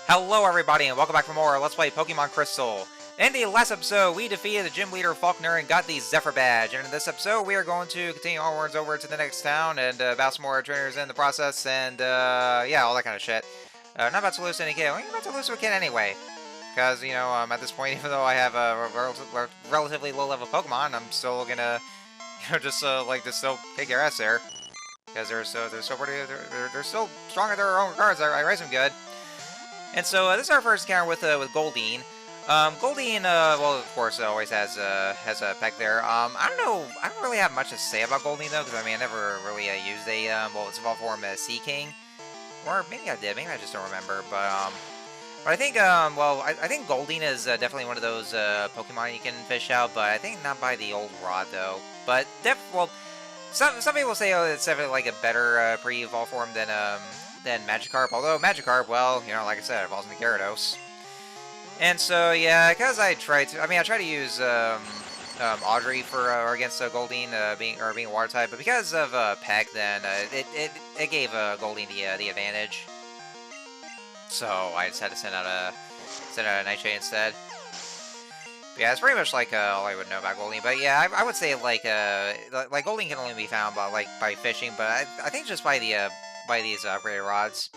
Hello everybody and welcome back for more Let's Play Pokemon Crystal. In the last episode, we defeated the gym leader Faulkner and got the Zephyr badge. And in this episode, we are going to continue onwards over to the next town and battle some more trainers in the process and yeah, all that kind of shit. Not about to lose any kid. Well, you're about to lose to a kid anyway. Because, you know, at this point, even though I have a relatively low-level Pokemon, I'm still gonna, you know, just still kick your ass there. Because they're still strong at their own regards. I raise them good. And so this is our first encounter with Goldeen. Goldeen, well, of course, always has a peg there. I don't know. I don't really have much to say about Goldeen though, because I mean, I never really used a well, its evolved form as Sea King, or maybe I did. Maybe I just don't remember. But I think well, I think Goldeen is definitely one of those Pokemon you can fish out, but I think not by the old rod though. But well, some people say it's definitely like a better pre-evolved form than Magikarp, although Magikarp, well, you know, like I said, it evolves into Gyarados. And so, yeah, because I tried to use Audrey for or against Goldeen being water type, but because of Peck, then it gave Goldeen the advantage. So I just had to send out a Nightshade instead. But yeah, it's pretty much like all I would know about Goldeen. But yeah, I would say like Goldeen can only be found by fishing, but I think just by these upgraded rods.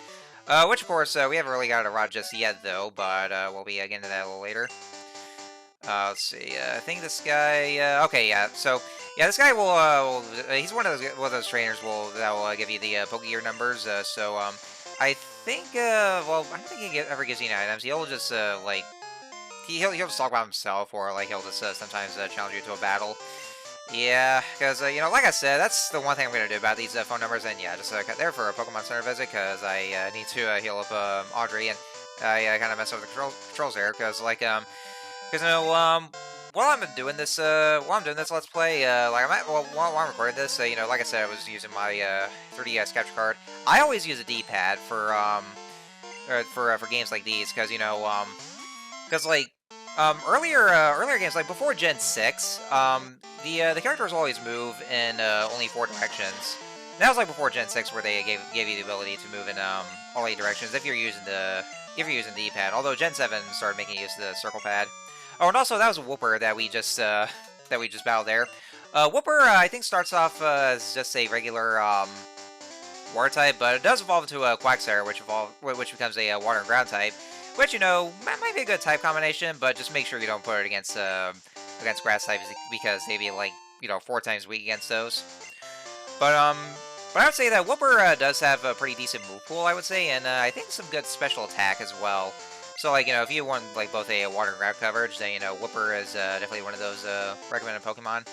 Which, of course, we haven't really got a rod just yet, though, but we'll be getting to that a little later. Let's see, I think this guy, okay, yeah, so, yeah, this guy will he's one of those trainers that will give you the Pokegear numbers, I think, well, I don't think he ever gives you any items. He'll just, like, he'll just talk about himself, or, like, he'll just sometimes challenge you to a battle. Yeah, because, you know, like I said, that's the one thing I'm going to do about these phone numbers, and yeah, just cut there for a Pokemon Center visit, because I need to heal up Audrey, and I kind of messed up the controls there, because, like, you know, while I'm doing this Let's Play, while I'm recording this, you know, like I said, I was using my 3DS capture card. I always use a D-pad for games like these, because, you know, because, like, earlier games, like before Gen 6, the characters always move in only 4 directions. And that was like before Gen 6, where they gave you the ability to move in all 8 directions if you're using the D-pad. Although Gen 7 started making use of the circle pad. Oh, and also that was a Wooper that we just battled there. Wooper, I think, starts off as just a regular water type, but it does evolve into a Quagsire, which becomes a water and ground type. Which, you know, might be a good type combination, but just make sure you don't put it against grass types, because they'd be, like, you know, 4 times weak against those. But I would say that Wooper does have a pretty decent move pool, I would say, and I think some good special attack as well. So, like, you know, if you want, like, both a water and ground coverage, then, you know, Wooper is definitely one of those recommended Pokemon.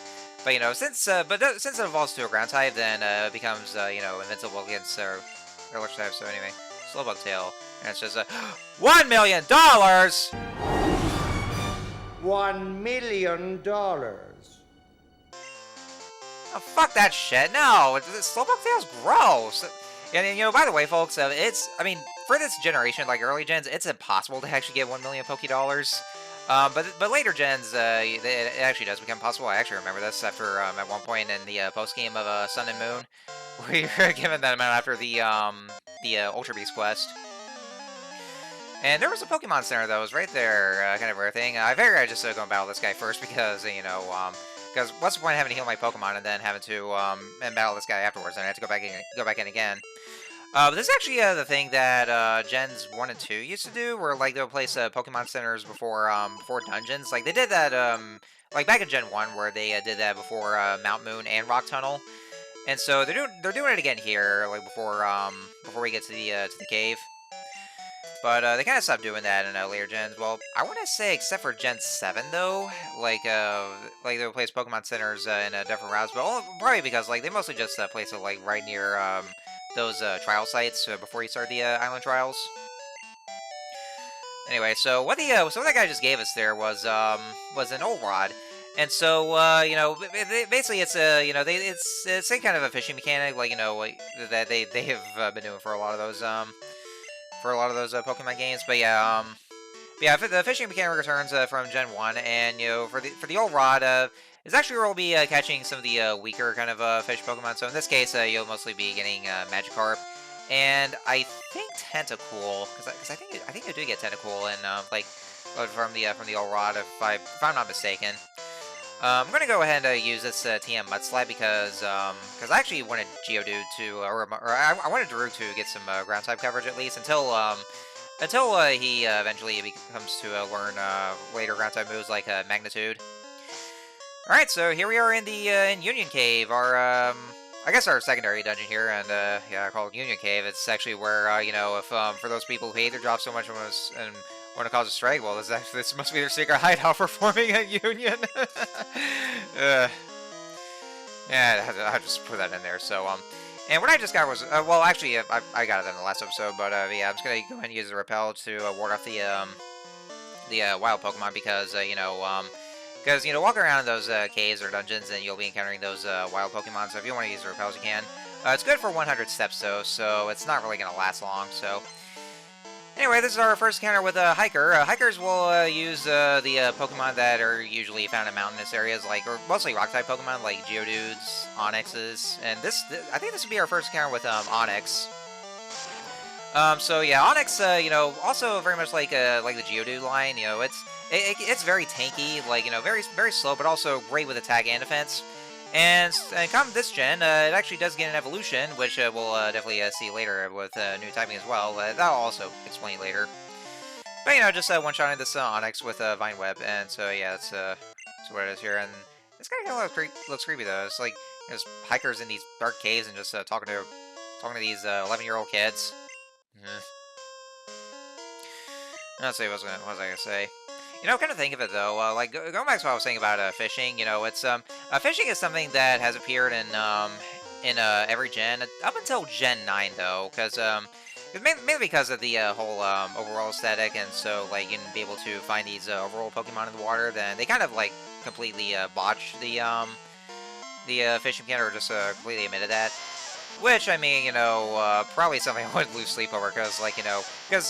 But, you know, since it evolves to a ground type, then it becomes, you know, invincible against their electric type. So anyway, Slowpoke Tail. And it's just $1 million! $1 million. Oh, fuck that shit. No, Slowpoke Tail's gross. And, you know, by the way, folks, I mean, for this generation, like early gens, it's impossible to actually get 1 million Pokédollars. But later gens, it actually does become possible. I actually remember this after, at one point in the post-game of Sun and Moon, where you're given that amount after the Ultra Beast quest. And there was a Pokemon Center that was right there, kind of rare thing. I figured I'd just go and battle this guy first because, you know, because what's the point of having to heal my Pokemon and then having to and battle this guy afterwards, and I have to go back in again. This is actually the thing that Gens 1 and 2 used to do, where like they would place Pokemon Centers before dungeons. Like they did that like back in Gen 1, where they did that before Mount Moon and Rock Tunnel. And so they're doing it again here, like before we get to the cave. But they kind of stopped doing that in later gens. Well, I want to say except for Gen 7 though, like they would place Pokemon Centers in different routes, but probably because like they mostly just place it like right near those trial sites before you start the island trials. Anyway, so what that guy just gave us there was an old rod. And so, you know, basically it's you know, it's a kind of a fishing mechanic, like, you know, like, that they have been doing for a lot of those Pokemon games. But yeah, yeah, the fishing mechanic returns from Gen 1, and, you know, for the old rod, is actually where we'll be catching some of the weaker kind of fish Pokemon. So in this case, you'll mostly be getting Magikarp. And I think Tentacool, because I think you do get Tentacool in like from the old rod if I'm not mistaken. I'm gonna go ahead and use this TM Mudslide because I actually wanted Geodude to I wanted Darude to get some ground type coverage at least until he eventually comes to learn later ground type moves like Magnitude. All right, so here we are in the in Union Cave, our I guess our secondary dungeon here, and yeah, called Union Cave. It's actually where you know, if for those people who hate their job so much and want to cause a strike, well, this must be their secret hideout for forming a union. Yeah, I just put that in there. So and what I just got was well, actually, I got it in the last episode, but yeah, I'm just gonna go ahead and use the repel to ward off the wild Pokemon because because, you know, walking around in those caves or dungeons and you'll be encountering those wild Pokemon, so if you want to use the repels, you can. It's good for 100 steps, though, so it's not really going to last long, so... Anyway, this is our first encounter with a Hiker. Hikers will use the Pokemon that are usually found in mountainous areas, or mostly Rock-type Pokemon, like Geodudes, Onixes, and I think this would be our first encounter with Onix. So yeah, Onix, you know, also very much like the Geodude line, you know, it's very tanky, you know, very slow, but also great with attack and defense. And come this gen, it actually does get an evolution, which we'll definitely see later with new typing as well. That'll also explain later. But you know, just one-shotting this Onix with Vine Whip, and so yeah, that's what it is here. And it's kind of looks creepy though. It's like there's hikers in these dark caves and just talking to these 11-year-old kids. Let's see, what was I gonna say? You know, kind of think of it though, like going back to what I was saying about fishing. You know, it's fishing is something that has appeared in every gen up until Gen 9 though, because mainly because of the whole overall aesthetic, and so like you can be able to find these overall Pokemon in the water. Then they kind of like completely botched the fishing mechanic, or just completely omitted that. Which, I mean, you know, probably something I wouldn't lose sleep over, because,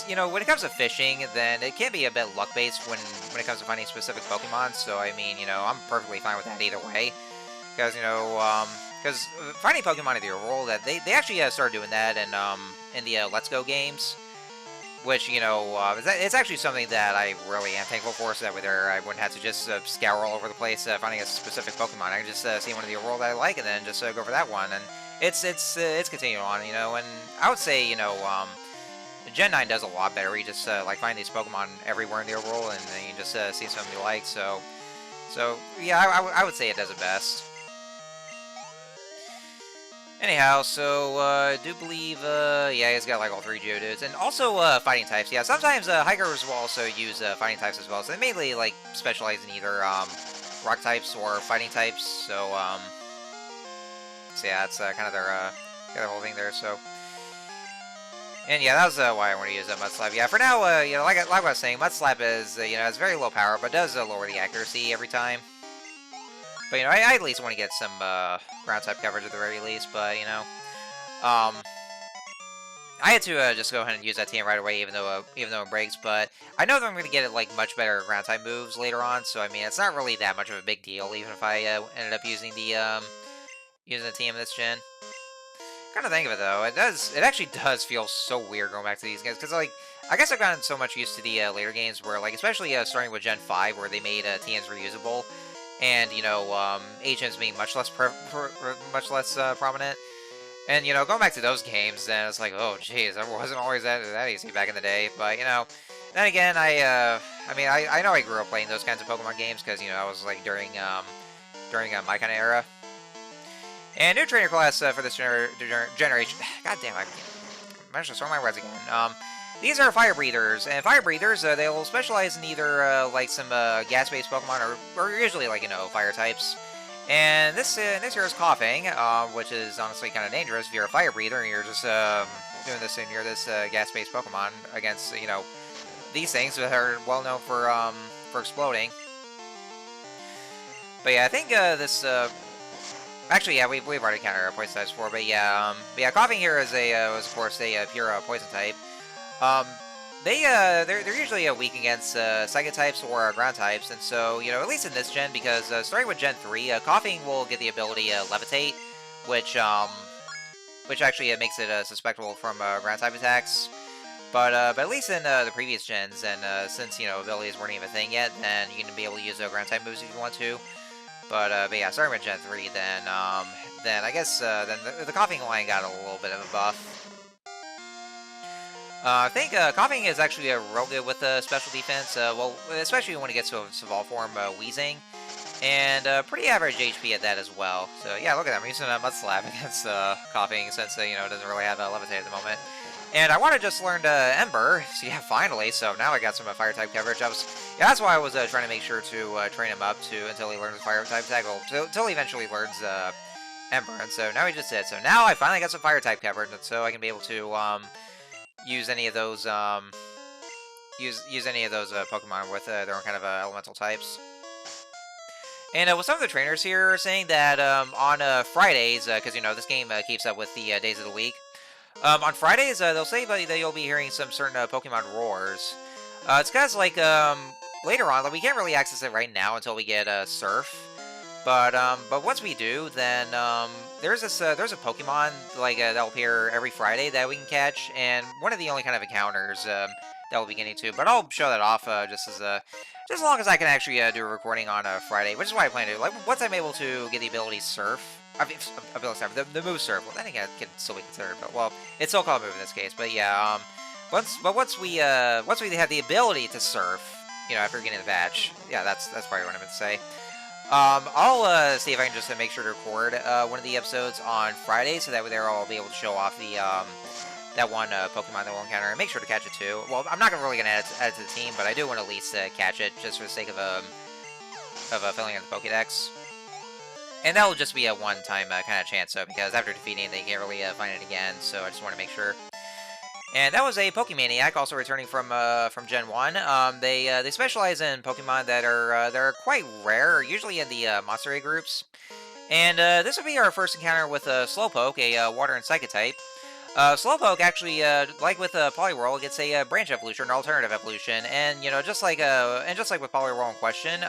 you know, when it comes to fishing, then it can be a bit luck-based when it comes to finding specific Pokemon, so, I mean, you know, I'm perfectly fine with that either way. Because, you know, finding Pokemon in the overworld, that they actually started doing that in the Let's Go games, which, you know, it's actually something that I really am thankful for, so that way I wouldn't have to just scour all over the place finding a specific Pokemon. I can just see one in the overworld that I like, and then just go for that one, and it's continuing on, you know, and I would say, you know, Gen 9 does a lot better. You just, like, find these Pokemon everywhere in the overworld, and then you just see something you like, so yeah, I would say it does it best. Anyhow, so, I do believe, yeah, he's got, like, all 3 Geodudes, and also, fighting types. Yeah, sometimes, hikers will also use, fighting types as well, so they mainly, like, specialize in either, rock types or fighting types, so yeah, that's kind of their whole thing there. So, and yeah, that was why I want to use Mudslap. Yeah, for now, you know, like I was saying, Mudslap is you know, it's very low power, but does lower the accuracy every time. But you know, I at least want to get some ground type coverage at the very least. But you know, I had to just go ahead and use that TM right away, even though it breaks. But I know that I'm going to get it like much better ground type moves later on. So I mean, it's not really that much of a big deal, even if I ended up using the TM this gen. Kind of think of it though, it actually does feel so weird going back to these games, because like, I guess I've gotten so much used to the later games where, like, especially starting with Gen 5, where they made TMs reusable, and you know, HMs being much less prominent, and you know, going back to those games, then it's like, oh jeez, it wasn't always that easy back in the day. But you know, then again, I mean, I know I grew up playing those kinds of Pokemon games because, you know, I was like during my kind of era. And new trainer class for this generation. God damn, I managed to throw my words again. These are fire breathers, and fire breathers, they will specialize in either like some gas-based Pokemon, or usually, like, you know, fire types. And this here is Coughing, which is honestly kind of dangerous if you're a fire breather and you're just doing this and you're this gas-based Pokemon against, you know, these things that are well known for exploding. But yeah, I think this. Actually, yeah, we've already encountered poison types before, but yeah, Coughing here is of course a pure poison type. They're usually weak against Psychic types or ground types, and so, you know, at least in this gen, because starting with Gen 3, Coughing will get the ability Levitate, which which actually makes it susceptible from ground type attacks. But at least in the previous gens, and since you know abilities weren't even a thing yet, then you can be able to use ground type moves if you want to. But yeah, starting with Gen 3, then I guess then the coughing line got a little bit of a buff. I think coughing is actually real good with special defense. Well, especially when it gets to its evolved form, wheezing, and pretty average HP at that as well. So yeah, look at that. I'm using a Mud Slap against coughing since you know it doesn't really have a levitate at the moment. And I want to just learn Ember. So yeah, finally. So now I got some fire type coverage. Yeah, that's why I was trying to make sure to train him up until he learns fire type attack. Well, until he eventually learns Ember. And so now he just did. So now I finally got some fire type coverage, and so I can be able to use any of those Pokemon with their own kind of elemental types. And with some of the trainers here are saying that on Fridays, because you know this game keeps up with the days of the week. On Fridays, they'll say that you'll be hearing some certain Pokemon roars. It's because, like, later on, like, we can't really access it right now until we get Surf. But once we do, then there's a Pokemon like that'll appear every Friday that we can catch, and one of the only kind of encounters that we'll be getting to. But I'll show that off just as long as I can actually do a recording on a Friday, which is why I plan to do. Like, once I'm able to get the ability Surf. The move Surf. Well, then again, it can still be considered, but well, it's still called move in this case. But yeah, once we have the ability to Surf, you know, after getting the badge, yeah, that's probably what I meant to say. I'll see if I can just make sure to record one of the episodes on Friday, so that way there I'll be able to show off the that one Pokemon that we'll encounter, and make sure to catch it too. Well, I'm not really gonna add it to the team, but I do want to at least catch it just for the sake of filling in the Pokédex. And that'll just be a one-time kind of chance, so because after defeating it, they can't really find it again. So I just want to make sure. And that was a Pokemaniac, also returning from Gen 1. They specialize in Pokemon that are quite rare, usually in the Monster Egg groups. And this will be our first encounter with Slowpoke, a Water and Psychic type. Slowpoke actually, like with Poliwhirl, gets a branch evolution, or alternative evolution, and you know, just like with Poliwhirl in question,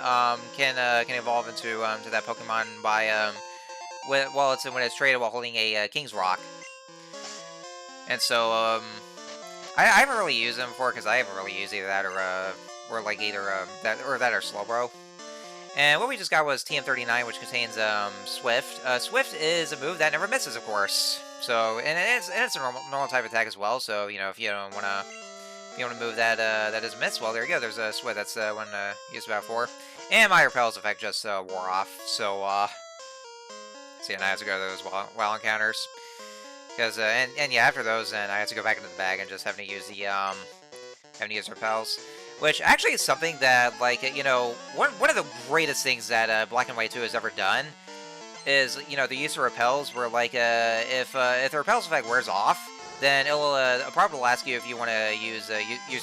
can evolve into that Pokemon by when it's traded while holding a King's Rock. And so I haven't really used them before because I haven't really used either that or like either that or Slowbro. And what we just got was TM39, which contains Swift. Swift is a move that never misses, of course. So and it's a normal type attack as well. So you know if you don't wanna move that that doesn't miss, well there you go. There's a Swift. That's one used about 4. And my Repel's effect just wore off. So see, and I have to go to those wild encounters because and yeah, after those, then I have to go back into the bag and just having to use the Repels. Which actually is something that, like, you know, one of the greatest things that Black and White 2 has ever done is, you know, the use of repels, where, like, if the repels effect wears off, then it'll probably ask you if you want to use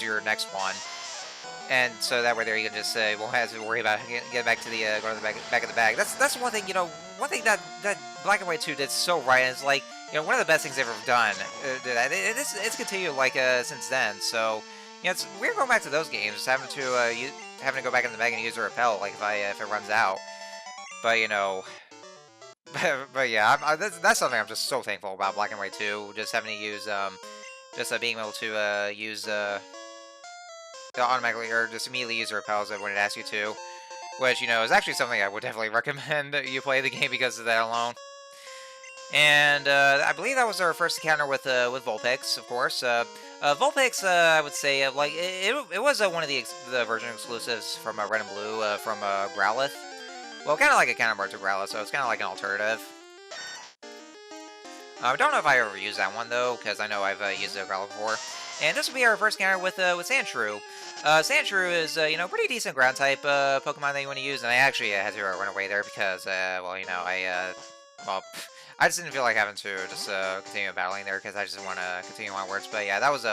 your next one. And so that way there you can just won't have to worry about getting back to the going to the back of the bag. That's one thing, you know, one thing that Black and White 2 did so right, and it's like, you know, one of the best things they've ever done. It's continued like since then. So you know, it's weird going back to those games, having to go back in the bag and use a repel, like if it runs out. But you know, but yeah, that's something I'm just so thankful about Black and White 2. Just having to use being able to use automatically or just immediately use the repels when it asks you to, which you know is actually something I would definitely recommend that you play the game because of that alone. And I believe that was our first encounter with Vulpix, of course. Vulpix, I would say, like it was one of the version exclusives from Red and Blue from Growlithe. Well, kind of like a counterpart to Growlithe, so it's kind of like an alternative. I don't know if I ever used that one though, because I know I've used Growlithe before. And this will be our first encounter with Sandshrew. Sandshrew is you know, pretty decent ground type Pokemon that you want to use, and I actually had to run away there because well, you know, I just didn't feel like having to just continue battling there because I just want to continue onwards. But yeah, that was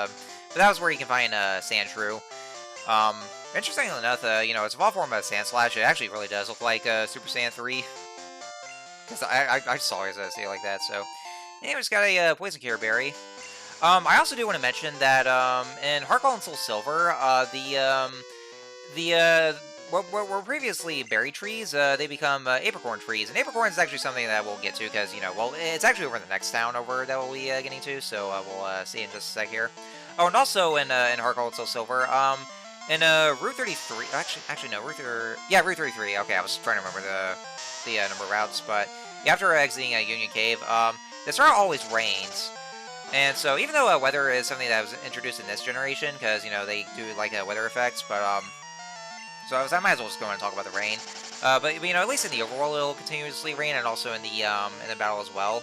where you can find Sandshrew. Interestingly enough, you know, it's evolved form of Sandslash. It actually really does look like Super Saiyan 3. Because I just always see it like that. So, anyway, just got a Poison Cure Berry. I also do want to mention that in Heart Gold and Soul Silver, the what were previously berry trees, they become apricorn trees, and apricorn is actually something that we'll get to because well, it's actually over in the next town over that we'll be getting to, so we'll see in just a sec here. Oh, and also in Heart Gold Soul Silver, in Route 33, actually no, Route 33. Okay, I was trying to remember the number of routes, but yeah, after exiting Union Cave, this route always rains. And so, even though weather is something that was introduced in this generation, because, they do, like, weather effects, but, so I might as well just go and talk about the rain. But, at least in the overworld, it'll continuously rain, and also in the battle as well.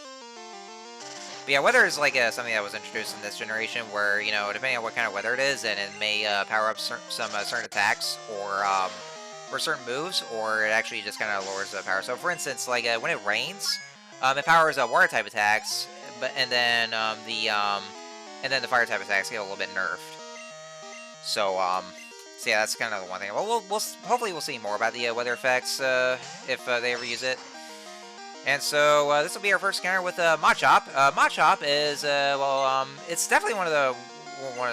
But yeah, weather is, like, something that was introduced in this generation, where, depending on what kind of weather it is, and it may power up some certain attacks, or certain moves, or it actually just kind of lowers the power. So, for instance, like, when it rains, it powers water-type attacks, and then the fire type attacks get a little bit nerfed. So yeah, that's kind of the one thing. Well, hopefully we'll see more about the weather effects if they ever use it. And so this will be our first encounter with Machop. Machop is it's definitely one of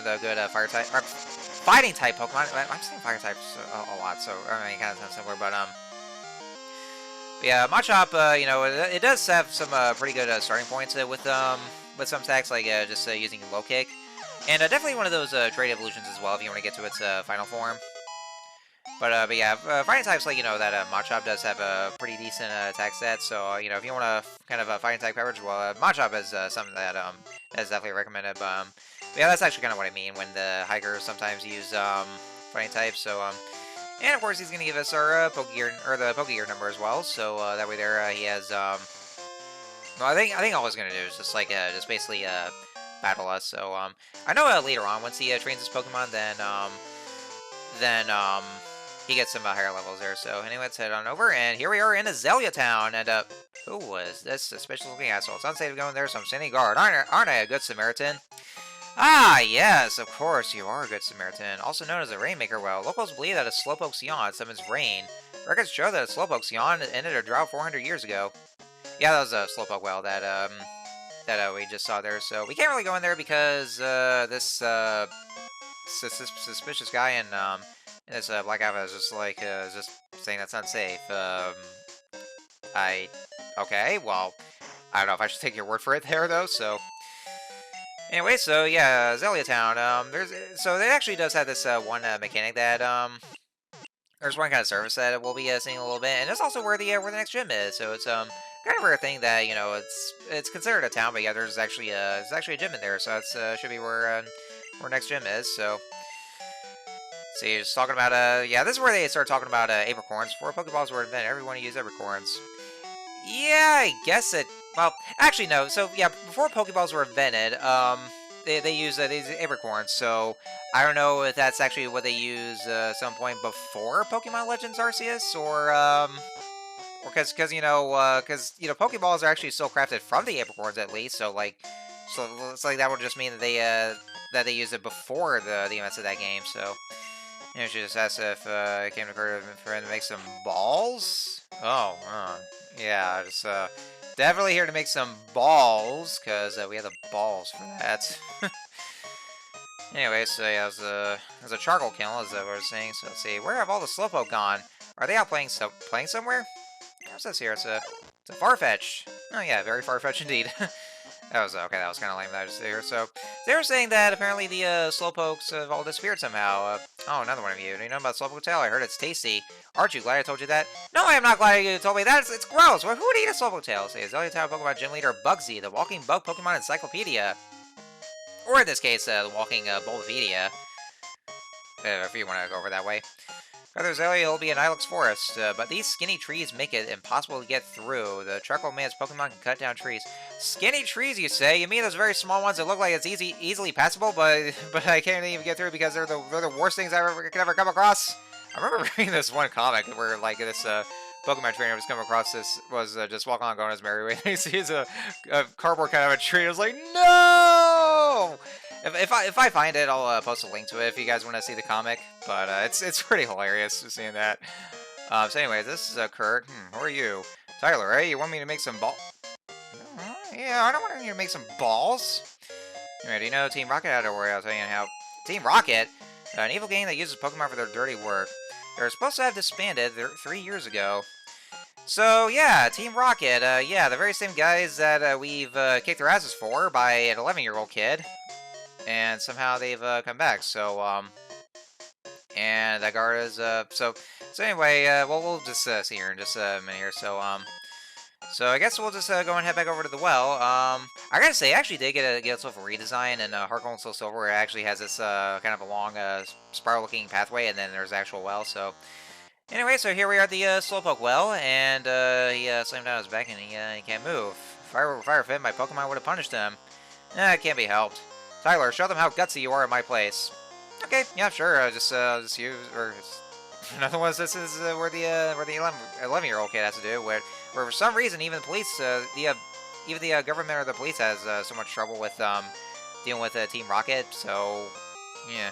the good fire type or fighting type Pokemon. I'm saying fire types a lot, so I mean, kind of sounds similar, but yeah, Machop, it does have some pretty good starting points with some attacks, like just using low kick, and definitely one of those trade evolutions as well if you want to get to its final form. But yeah, fighting types like that Machop does have a pretty decent attack stat, so if you want to kind of fighting type coverage, well, Machop is something that is definitely recommended. But yeah, that's actually kind of what I mean when the hikers sometimes use fighting types. So and of course, he's going to give us our Pokegear, or the Pokegear number as well. So that way, there he has. Well, I think all he's going to do is just like just basically battle us. So I know later on, once he trains his Pokemon, then he gets some higher levels there. So anyway, let's head on over, and here we are in Azalea Town. And who was this suspicious looking asshole? It's unsafe to go in there, so I'm standing guard. Aren't I a good Samaritan? Ah, yes, of course, you are a good Samaritan, also known as a Rainmaker. Well, locals believe that a Slowpoke's yawn summons rain. Records show that a Slowpoke's yawn ended a drought 400 years ago. Yeah, that was a Slowpoke well that we just saw there, so we can't really go in there because this suspicious guy in this Black Alpha is just like just saying that's unsafe. Okay, well, I don't know if I should take your word for it there, though, so... Anyway, so yeah, Azalea Town. So it actually does have this one mechanic that there's one kind of service that we'll be seeing a little bit, and it's also where the next gym is. So it's kind of a rare thing that it's considered a town, but yeah, there's actually a gym in there. So that's should be where next gym is. So see, just talking about yeah, this is where they start talking about apricorns. Before Pokeballs were invented, everyone used apricorns. Yeah, I guess it. Well, actually, no. So, yeah, before Pokeballs were invented, they used these apricorns. So, I don't know if that's actually what they used at some point before Pokemon Legends Arceus, or because Pokeballs are actually still crafted from the apricorns at least. So, it's like that would just mean that they used it before the events of that game. So, she just asked if it came to occur for him to make some balls. Oh, yeah, just definitely here to make some balls, because we have the balls for that. Anyway, so yeah, there's a charcoal kiln, as I was saying. So let's see, where have all the Slowpoke gone? Are they out playing somewhere? What's this here? It's a Farfetch. Oh yeah, very Farfetch indeed. That was okay. That was kind of lame. That I just here. So they were saying that apparently the Slowpokes have all disappeared somehow. Oh, another one of you. Do you know about Slowpoke Tail? I heard it's tasty. Aren't you glad I told you that? No, I am not glad you told me that. It's gross. Well, who would eat a Slowpoke Tail? Say, Azalea Town Pokemon Gym Leader Bugsy, the walking bug Pokemon encyclopedia, or in this case, the walking Bulbapedia. If you want to go over that way. Rather, Azalea will be an Ilex forest, but these skinny trees make it impossible to get through. The Charcoal Man's Pokemon can cut down trees. Skinny trees, you say? You mean those very small ones that look like it's easily passable, but I can't even get through because they're the worst things I could ever come across? I remember reading this one comic where like this Pokemon trainer was coming across this just walking on going his merry way. And he sees a cardboard kind of a tree. I was like, no! If I find it, I'll post a link to it if you guys want to see the comic. But it's pretty hilarious just seeing that. So anyway, this is Kurt. Who are you? Tyler, right? You want me to make some balls? Yeah, I don't want you to make some balls. Anyway, do you know Team Rocket? Don't worry, I'll tell you how. Team Rocket? An evil gang that uses Pokemon for their dirty work. They're supposed to have disbanded 3 years ago. So yeah, Team Rocket, yeah, the very same guys that we've kicked their asses for by an 11-year-old kid, and somehow they've come back. So and Agartha's so anyway, well we'll just see here in just a minute here. So I guess we'll just go and head back over to the well. I gotta say, I actually did get itself a redesign, and Heart Gold and Soul Silver it actually has this kind of a long spiral-looking pathway, and then there's the actual well. So anyway, so here we are at the Slowpoke well, and he slammed down his back, and he can't move. If I were Fire Fit, my Pokemon would have punished him. It can't be helped. Tyler, show them how gutsy you are at my place. Okay, yeah, sure. Just use or. Another one. This is where the 11-year-old kid has to do. Where for some reason even the police, even the government or the police has so much trouble with dealing with Team Rocket. So yeah.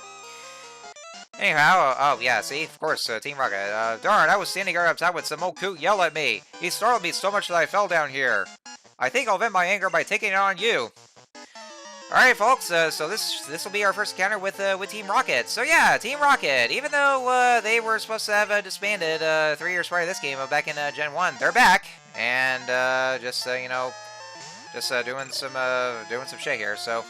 Anyhow, oh yeah, see, of course, Team Rocket. Darn, I was standing right outside when some old coot yelled at me. He startled me so much that I fell down here. I think I'll vent my anger by taking it on you. Alright, folks, so this will be our first encounter with Team Rocket. So yeah, Team Rocket, even though they were supposed to have disbanded 3 years prior to this game, back in Gen 1, they're back, and just, you know, just doing some shit here, so...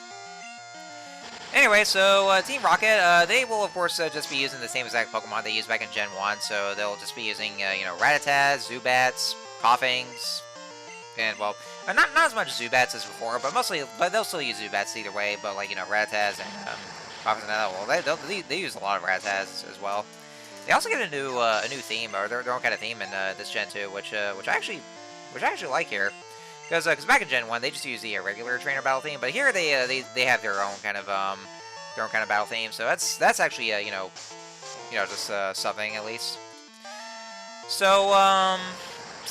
Anyway, so Team Rocket, they will, of course, just be using the same exact Pokemon they used back in Gen 1, so they'll just be using, you know, Rattatas, Zubats, Coughings, and, well... not as much Zubats as before, but they'll still use Zubats either way. But like, you know, Rattatas and Coughings and that. Well, they use a lot of Rattatas as well. They also get a new theme or their own kind of theme in this Gen 2, which I actually like here, because back in Gen 1 they just use the regular trainer battle theme, but here they have their own kind of battle theme. So that's actually you know just something at least. So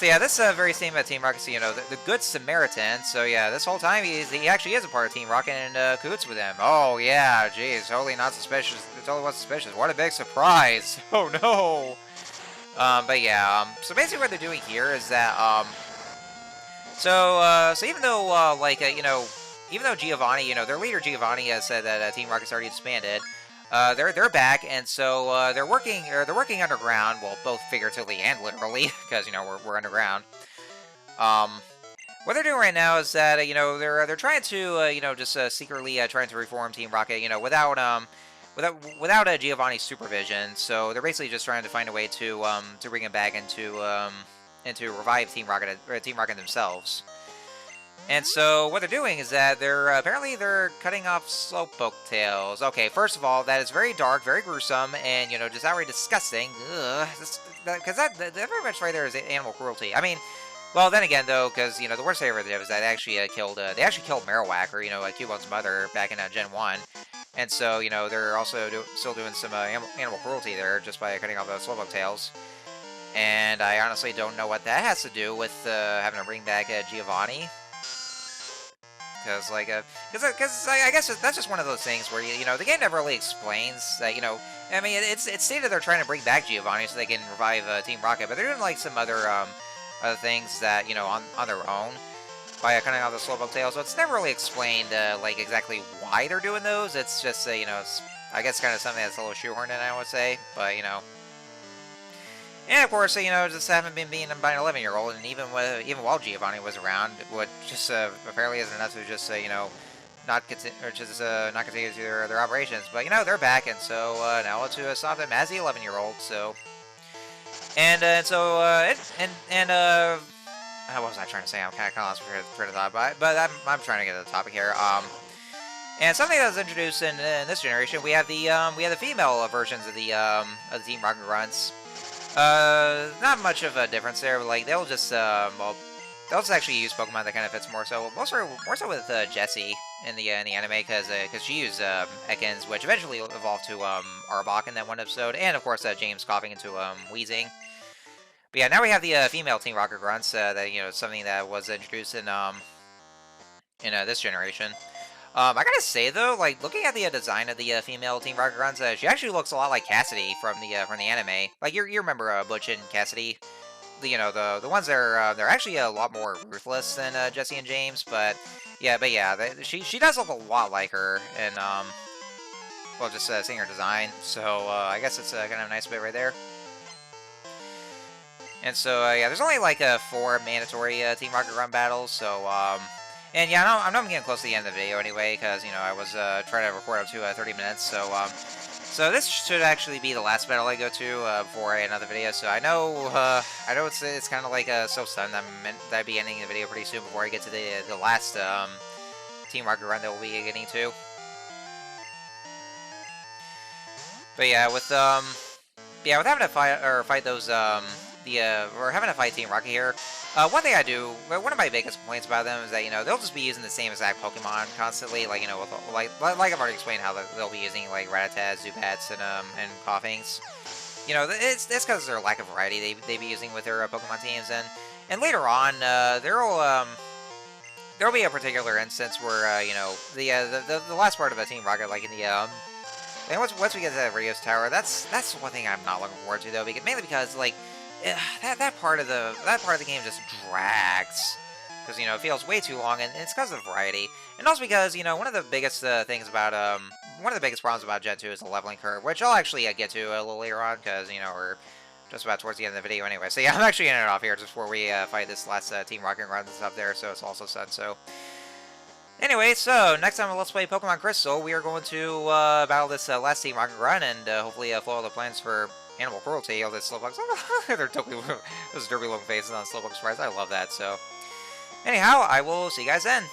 yeah, this very same Team Rocket, you know, the Good Samaritan. So yeah, this whole time he actually is a part of Team Rocket and cahoots with him. Oh yeah, geez, totally not suspicious. It totally was suspicious. What a big surprise! Oh no. But yeah, so basically what they're doing here is that so even though you know, even though Giovanni, you know, their leader Giovanni has said that Team Rocket's already disbanded. They're back, and so they're working underground. Well, both figuratively and literally, because you know we're underground. What they're doing right now is that you know they're trying to you know just secretly trying to reform Team Rocket, you know, without Giovanni's supervision. So they're basically just trying to find a way to bring him back and to revive Team Rocket themselves. And so what they're doing is that apparently they're cutting off Slowpoke Tails. Okay, first of all, that is very dark, very gruesome, and you know just outright disgusting. Ugh, because that very much right there is animal cruelty. I mean, well then again though, because you know the worst they ever did was that they actually killed Marowak, or you know Cubone's mother back in Gen 1, and so you know they're also still doing some animal cruelty there just by cutting off those Slowpoke Tails. And I honestly don't know what that has to do with having to bring back Giovanni. Because, like, because I guess that's just one of those things where, you know, the game never really explains that, you know, I mean, it's stated they're trying to bring back Giovanni so they can revive Team Rocket, but they're doing, like, some other things that, you know, on their own by cutting out the Slowpoke Tails, so it's never really explained, like, exactly why they're doing those. It's just, you know, I guess kind of something that's a little shoehorned in, I would say, but, you know. And of course, you know, just haven't been beaten by an 11-year-old, and even while Giovanni was around, what just apparently isn't enough to just you know not continue their operations. But you know they're back, and so now to stop them as the 11-year-old. So what was I trying to say? I'm kind of lost for the thought, but I'm trying to get to the topic here. And something that was introduced in this generation, we have the female versions of the Team Rocket grunts. Not much of a difference there. But, like they'll just they'll just actually use Pokemon that kind of fits more so with Jessie in the anime because she used Ekans, which eventually evolved to Arbok in that one episode, and of course James coughing into Wheezing. But yeah, now we have the female Team Rocket grunts that you know something that was introduced in this generation. I gotta say though, like looking at the design of the female Team Rocket grunts, she actually looks a lot like Cassidy from the anime. Like you remember Butch and Cassidy, you know the ones that are they're actually a lot more ruthless than Jessie and James. But yeah, she does look a lot like her, and well just seeing her design. So I guess it's kind of a nice bit right there. And so, yeah, there's only like 4 mandatory Team Rocket Run battles, so, and yeah, I know I'm getting close to the end of the video anyway, because, you know, I was trying to record up to 30 minutes, so, so this should actually be the last battle I go to before I end another video, so I know it's kind of like so stunned that I'd be ending the video pretty soon before I get to the last Team Rocket Run that we'll be getting to. But yeah, with having to fight those we're having to fight Team Rocket here. One thing I do, one of my biggest complaints about them is that, you know, they'll just be using the same exact Pokemon constantly, like, you know, with, like I've already explained how they'll be using like Rattatas, Zubats, and Koffings. You know, it's because of their lack of variety they be using with their Pokemon teams, and later on there'll be a particular instance where you know, the last part of a Team Rocket, like in the and once we get to that Rio's Tower, that's one thing I'm not looking forward to though, mainly because like that part of the game just drags, because, you know, it feels way too long, and it's because of the variety, and also because, you know, one of the biggest things about one of the biggest problems about Gen 2 is the leveling curve, which I'll actually get to a little later on, because, you know, we're just about towards the end of the video anyway. So yeah, I'm actually ending it off here just before we fight this last Team Rocket run that's up there, so it's also set. So anyway, so next time on Let's Play Pokemon Crystal, we are going to battle this last Team Rocket run, and hopefully follow the plans for animal cruelty. All this Slowpoke, they're totally those derpy looking faces on Slowpoke sprites. I love that. So anyhow, I will see you guys then.